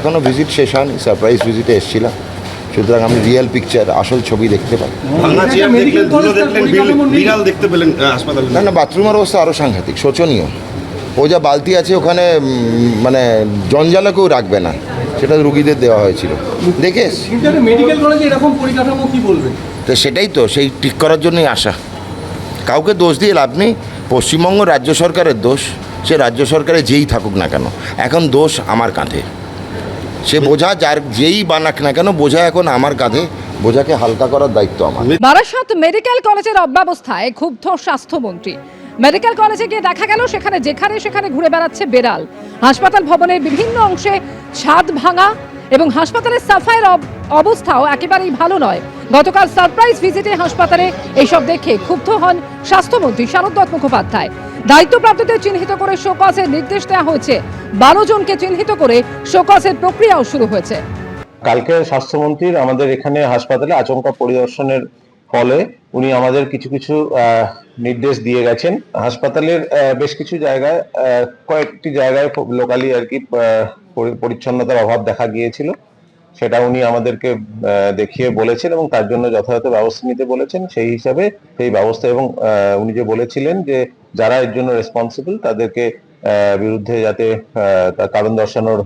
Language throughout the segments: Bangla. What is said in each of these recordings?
এখনও ভিজিট শেষ হয়নি, সারপ্রাইজ ভিজিটে এসেছিলাম, সুতরাং আমি রিয়েল পিকচার আসল ছবি দেখতে পাই। না না, বাথরুমের অবস্থা আরও সাংঘাতিক, শোচনীয়। ও যা বালতি আছে ওখানে মানে জঞ্জালা কেউ রাখবে না, সেটা রুগীদের দেওয়া হয়েছিল দেখে। মেডিকেল কলেজে এরকম পরিকাঠামো কি বলবেন? তো সেটাই তো, সেই ঠিক করার জন্যই আসা। কাউকে দোষ দিয়ে লাভ নেই, পশ্চিমবঙ্গ রাজ্য সরকারের দোষ, সে রাজ্য সরকারে যেই থাকুক না কেন, এখন দোষ আমার কাঁধে। সে বোঝা যার যেই বানাক না কেন, বোঝা এখন আমার কাঁধে, বোঝাকে হালকা করার দায়িত্ব আমার। বারাসাত মেডিকেল কলেজের অব্যবস্থায় ক্ষুব্ধ স্বাস্থ্যমন্ত্রী। মেডিকেল কলেজে গিয়ে দেখা গেল সেখানে ঘুরে বেড়াচ্ছে বেড়াল। হাসপাতাল ভবনের বিভিন্ন অংশে ছাদ ভাঙা এবং হাসপাতালের সাফাইয়ের অবস্থাও একেবারেই ভালো নয়। গতকাল সারপ্রাইজ ভিজিটে হাসপাতালে এইসব দেখে ক্ষুব্ধ হন স্বাস্থ্যমন্ত্রী শারদ মুখোপাধ্যায়। দায়িত্বপ্রাপ্তদের চিহ্নিত করে শোকজের নির্দেশ দেওয়া হয়েছে। 12 জনকে চিহ্নিত করে শোকজের প্রক্রিয়াও শুরু হয়েছে। কালকে স্বাস্থ্যমন্ত্রীর আমাদের এখানে হাসপাতালে আচমকা পরিদর্শনের ফলে উনি আমাদের কিছু কিছু নির্দেশ দিয়ে গেছেন। হাসপাতালের বেশ কিছু জায়গায়, কয়েকটি জায়গায় লোকালি আর কি পরিচ্ছন্নতার অভাব দেখা গিয়েছিল, সেটা উনি আমাদেরকে দেখিয়ে বলেছেন এবং তার জন্য যথাযথ ব্যবস্থা নিতে বলেছেন। সেই হিসাবে সেই ব্যবস্থা, এবং উনি যে বলেছিলেন যে যারা এর জন্য রেসপন্সিবল তাদেরকে বিরুদ্ধে যাতে তার কারণ দর্শানোর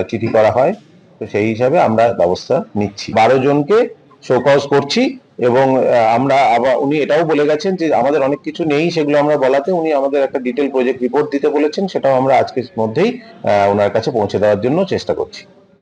চিঠি করা হয়, তো সেই হিসাবে আমরা ব্যবস্থা নিচ্ছি। 12 জনকে শোকজ করছি এবং আমরা আবার উনি এটাও বলে গেছেন যে আমাদের অনেক কিছু নেই, সেগুলো আমরা বলাতে উনি আমাদের একটা ডিটেল প্রজেক্ট রিপোর্ট দিতে বলেছেন, সেটাও আমরা আজকের মধ্যেই ওনার কাছে পৌঁছে দেওয়ার জন্য চেষ্টা করছি।